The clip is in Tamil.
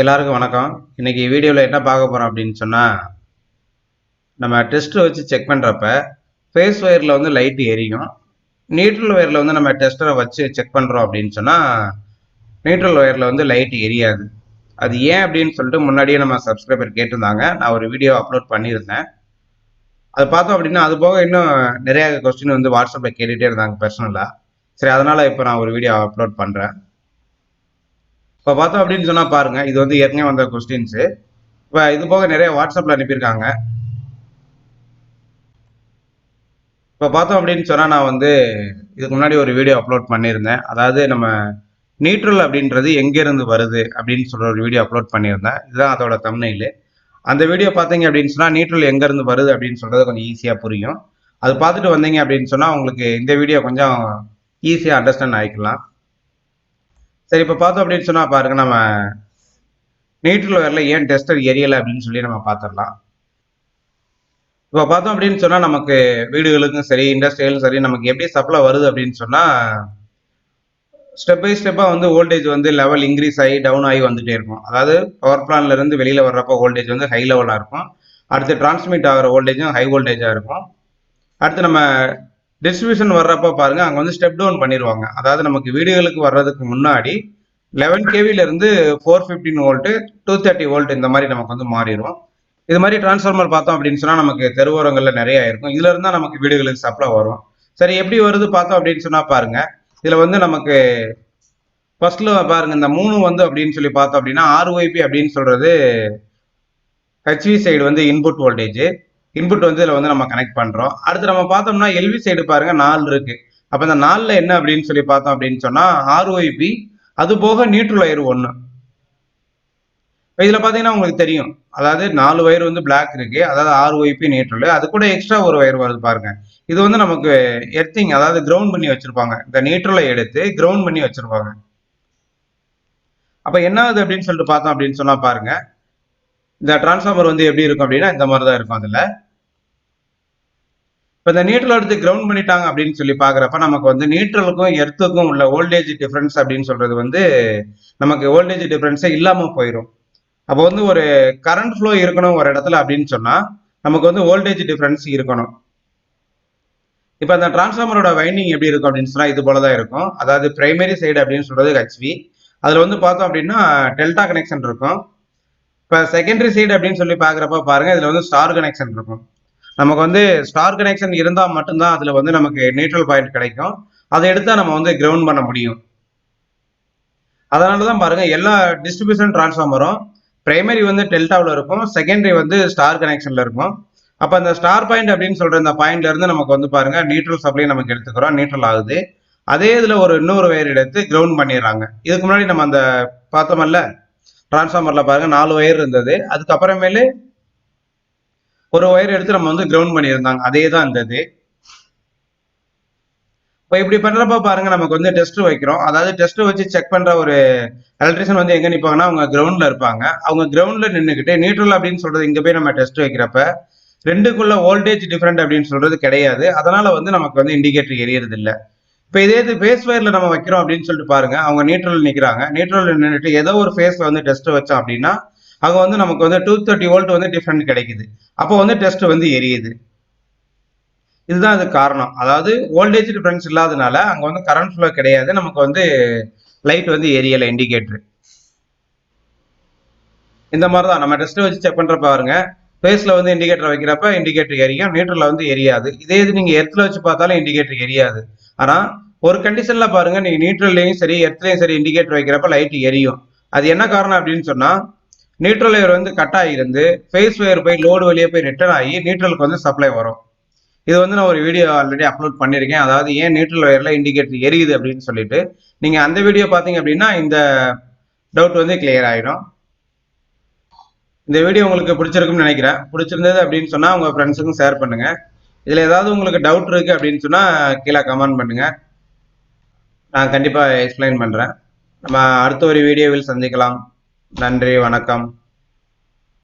எல்லாருக்கும் வணக்கம். இன்னைக்கு வீடியோல என்ன பார்க்க போறோம் அப்படின்னு சொன்னா, நம்ம டெஸ்டர் வச்சு செக் பண்றப்ப, ஃபேஸ் வயர்ல வந்து லைட் எரியும். நியூட்ரல் வயர்ல வந்து நம்ம டெஸ்டரை வச்சு செக் பண்றோம் அப்படின்னு சொன்னா, நியூட்ரல் வயர்ல வந்து லைட் எரியாது. அது ஏன் அப்படின்னு சொல்லிட்டு முன்னாடியே நம்ம சப்ஸ்கிரைபர் கேட்டிருந்தாங்க. நான் ஒரு வீடியோ அப்லோட் பண்ணியிருந்தேன். அது பார்த்தோம் அப்படின்னா, அது போக இன்னும் நிறைய கொஸ்டின் வந்து வாட்ஸ்அப்ல கேட்டுட்டே இருந்தாங்க பர்சனலா. சரி, அதனால இப்போ நான் ஒரு வீடியோ அப்லோட் பண்றேன். இப்போ பார்த்தோம் அப்படின்னு சொன்னா பாருங்க, இது வந்து ஏற்கனவே வந்த கொஸ்டின்ஸ். இப்போ இது போக நிறைய வாட்ஸ்அப்ல அனுப்பியிருக்காங்க. இப்போ பார்த்தோம் அப்படின்னு சொன்னால் நான் வந்து இதுக்கு முன்னாடி ஒரு வீடியோ அப்லோட் பண்ணியிருந்தேன். அதாவது நம்ம நியூட்ரல் அப்படின்றது எங்கேருந்து வருது அப்படின்னு சொல்கிற ஒரு வீடியோ அப்லோட் பண்ணியிருந்தேன். இதுதான் அதோட தம்ப்நெயில். அந்த வீடியோ பார்த்தீங்க அப்படின்னு சொன்னால் நியூட்ரல் எங்கேருந்து வருது அப்படின்னு சொல்கிறது கொஞ்சம் ஈஸியாக புரியும். அது பார்த்துட்டு வந்தீங்க அப்படின்னு சொன்னால் உங்களுக்கு இந்த வீடியோ கொஞ்சம் ஈஸியாக அண்டர்ஸ்டாண்ட் ஆகிக்கலாம். சரி, இப்போ பார்த்தோம் அப்படின்னு சொன்னால் பாருங்கள், நம்ம நியூட்ரல் வயர்ல ஏன் டெஸ்டர் எரியலை அப்படின்னு சொல்லி நம்ம பார்த்துடலாம். இப்போ பார்த்தோம் அப்படின்னு சொன்னால் நமக்கு வீடுகளுக்கும் சரி, இண்டஸ்ட்ரியலும் சரி, நமக்கு எப்படி சப்ளை வருது அப்படின்னு சொன்னால், ஸ்டெப் பை ஸ்டெப்பாக வந்து வோல்டேஜ் வந்து லெவல் இன்க்ரீஸ் ஆகி டவுன் ஆகி வந்துட்டே இருக்கும். அதாவது பவர் பிளான்ல இருந்து வெளியில் வர்றப்போ வோல்டேஜ் வந்து ஹை லெவலாக இருக்கும். அடுத்து டிரான்ஸ்மிட் ஆகிற வோல்டேஜும் ஹை வோல்டேஜாக இருக்கும். அடுத்து நம்ம டிஸ்ட்ரிபியூஷன் வர்றப்போ பாருங்க, அங்கே வந்து ஸ்டெப் டவுன் பண்ணிடுவாங்க. அதாவது நமக்கு வீடுகளுக்கு வர்றதுக்கு முன்னாடி 11 கேவில இருந்து 415 வோல்ட் 230 வோல்ட் இந்த மாதிரி நமக்கு வந்து மாறிடும். இது மாதிரி டிரான்ஸ்ஃபார்மர் பார்த்தோம் அப்படின்னு சொன்னா நமக்கு தெருவோரங்கள்ல நிறைய இருக்கும். இதுல இருந்தா நமக்கு வீடுகளுக்கு சப்ளை வரும். சரி, எப்படி வருது பார்த்தோம் அப்படின்னு சொன்னா பாருங்க, இதுல வந்து நமக்கு ஃபர்ஸ்ட்ல பாருங்க, இந்த 3 வந்து அப்படின்னு சொல்லி பார்த்தோம் அப்படின்னா ஆர்ஒய்பி அப்படின்னு சொல்றது ஹெச்வி சைடு வந்து இன்புட் வோல்டேஜ். இன்புட் வந்து இதுல வந்து நம்ம கனெக்ட் பண்றோம். அடுத்து நம்ம பார்த்தோம்னா எல்வி சைடு பாருங்க 4 இருக்கு. அப்ப இந்த 4ல என்ன அப்படின்னு சொல்லி பார்த்தோம் அப்படின்னு சொன்னா ஆர்ஒய்பி, அது போக நியூட்ரல் வயர் 1. இதுல பாத்தீங்கன்னா உங்களுக்கு தெரியும், அதாவது 4 வயர் வந்து பிளாக் இருக்கு, அதாவது ஆர்ஒய்பி நியூட்ரல், அது கூட எக்ஸ்ட்ரா ஒரு வயர் வருது பாருங்க. இது வந்து நமக்கு எர்த்திங், அதாவது கிரவுண்ட் பண்ணி வச்சிருப்பாங்க. இந்த நியூட்ரலை எடுத்து கிரவுண்ட் பண்ணி வச்சிருப்பாங்க. அப்ப என்ன ஆகுது அப்படின்னு சொல்லிட்டு பார்த்தோம் அப்படின்னு சொன்னா பாருங்க, இந்த டிரான்ஸ்ஃபார்மர் வந்து எப்படி இருக்கும் அப்படின்னா இந்த மாதிரி தான் இருக்கும். அதுல இப்ப இந்த நியூட்ரல் எடுத்து கிரவுண்ட் பண்ணிட்டாங்க அப்படின்னு சொல்லி பாக்குறப்ப நமக்கு வந்து நியூட்ரலுக்கும் எர்த்துக்கும் உள்ள வோல்டேஜ் டிஃபரன்ஸ் அப்படின்னு சொல்றது வந்து நமக்கு வோல்டேஜ் டிஃபரன்ஸே இல்லாம போயிடும். அப்போ வந்து ஒரு கரண்ட் ஃப்ளோ இருக்கணும் ஒரு இடத்துல அப்படின்னு சொன்னா நமக்கு வந்து வோல்டேஜ் டிஃபரன்ஸ் இருக்கணும். இப்போ அந்த டிரான்ஸ்ஃபார்மரோட வைண்டிங் எப்படி இருக்கும் அப்படின்னு சொன்னா இது போலதான் இருக்கும். அதாவது பிரைமரி சைடு அப்படின்னு சொல்றது ஹெச்வி, அதுல வந்து பார்த்தோம் அப்படின்னா டெல்டா கனெக்ஷன் இருக்கும். இப்போ செகண்டரி சைடு அப்படின்னு சொல்லி பாக்குறப்ப பாருங்க, இதுல வந்து ஸ்டார் கனெக்ஷன் இருக்கும். நமக்கு வந்து ஸ்டார் கனெக்ஷன் இருந்தா மட்டும்தான் அதுல வந்து நமக்கு நியூட்ரல் பாயிண்ட் கிடைக்கும். அதை எடுத்தா நம்ம வந்து கிரவுண்ட் பண்ண முடியும். அதனாலதான் பாருங்க, எல்லா டிஸ்ட்ரிபியூஷன் டிரான்ஸ்ஃபார்மரும் பிரைமரி வந்து டெல்டாவில் இருக்கும், செகண்டரி வந்து ஸ்டார் கனெக்ஷன்ல இருக்கும். அப்ப அந்த ஸ்டார் பாயிண்ட் அப்படின்னு சொல்ற இந்த பாயிண்ட்ல இருந்து நமக்கு வந்து பாருங்க நியூட்ரல் சப்ளை நமக்கு எடுத்துக்கிறோம், நியூட்ரல் ஆகுது. அதே இதுல ஒரு இன்னொரு வயர் எடுத்து கிரவுண்ட் பண்ணிடுறாங்க. இதுக்கு முன்னாடி நம்ம அந்த பார்த்தோம்ல டிரான்ஸ்ஃபார்மர்ல பாருங்க 4 வயர் இருந்தது, அதுக்கப்புறமேலு ஒரு வயர் எடுத்து நம்ம வந்து கிரவுண்ட் பண்ணியிருந்தாங்க. அதே தான் இருந்தது. இப்போ இப்படி பண்றப்ப பாருங்க, நமக்கு வந்து டெஸ்ட் வைக்கிறோம். அதாவது டெஸ்ட் வச்சு செக் பண்ற ஒரு எலக்ட்ரிஷியன் வந்து எங்க நிப்பாங்கன்னா அவங்க கிரவுண்ட்ல இருப்பாங்க. அவங்க கிரவுண்ட்ல நின்றுக்கிட்டு நியூட்ரல் அப்படின்னு சொல்றது இங்க போய் நம்ம டெஸ்ட் வைக்கிறப்ப ரெண்டுக்குள்ள வோல்டேஜ் டிஃபரெண்ட் அப்படின்னு சொல்றது கிடையாது. அதனால வந்து நமக்கு வந்து இண்டிகேட்டர் எரியறது இல்லை. இப்போ இதே இது ஃபேஸ் வயர்ல நம்ம வைக்கிறோம் அப்படின்னு சொல்லிட்டு பாருங்க, அவங்க நியூட்ரல் நிக்கிறாங்க. நியூட்ரல் நின்றுட்டு ஏதோ ஒரு ஃபேஸ்ல வந்து டெஸ்ட் வச்சோம் அப்படின்னா அங்க வந்து நமக்கு வந்து 230 வோல்ட் வந்து டிஃபரெண்ட் கிடைக்குது. அப்போ வந்து டெஸ்ட் வந்து எரியுது. இதுதான் அது காரணம். அதாவது வோல்டேஜ் டிஃபரன்ஸ் இல்லாதனால அங்க வந்து கரண்ட் ஃப்ளோ கிடையாது, நமக்கு வந்து லைட் வந்து எரியல இண்டிகேட்டர். இந்த மாதிரி தான் நம்ம டெஸ்ட் வச்சு செக் பண்ற பாருங்க, ஃபேஸ்ல வந்து இண்டிகேட்டர் வைக்கிறப்ப இண்டிகேட்டர் எரியும், நியூட்ரல்ல வந்து எரியாது. இதே இது நீங்க எர்த்ல வச்சு பார்த்தாலும் இண்டிகேட்டர் எரியாது. ஆனா ஒரு கண்டிஷன்ல பாருங்க, நீங்க நியூட்ரல்லையும் சரி எர்த்லயும் சரி இண்டிகேட்டர் வைக்கிறப்ப லைட் எரியும். அது என்ன காரணம் அப்படின்னு சொன்னா, நியூட்ரல் வயர் வந்து கட் ஆகிருந்து ஃபேஸ் வயர் போய் லோடு வழியே போய் ரிட்டர்ன் ஆகி நியூட்ரலுக்கு வந்து சப்ளை வரும். இது வந்து நான் ஒரு வீடியோ ஆல்ரெடி அப்லோட் பண்ணியிருக்கேன். அதாவது ஏன் நியூட்ரல் வயர்ல இண்டிகேட்டர் எரியுது அப்படின்னு சொல்லிட்டு நீங்க அந்த வீடியோ பார்த்தீங்க அப்படின்னா இந்த டவுட் வந்து கிளியர் ஆயிடும். இந்த வீடியோ உங்களுக்கு பிடிச்சிருக்கும்னு நினைக்கிறேன். பிடிச்சிருந்தது அப்படின்னு சொன்னா உங்க ஃப்ரெண்ட்ஸுக்கும் ஷேர் பண்ணுங்க. இதுல ஏதாவது உங்களுக்கு டவுட் இருக்கு அப்படின்னு சொன்னா கீழே கமெண்ட் பண்ணுங்க, நான் கண்டிப்பா எக்ஸ்பிளைன் பண்றேன். நம்ம அடுத்த ஒரு வீடியோவில் சந்திக்கலாம். நன்றி, வணக்கம்.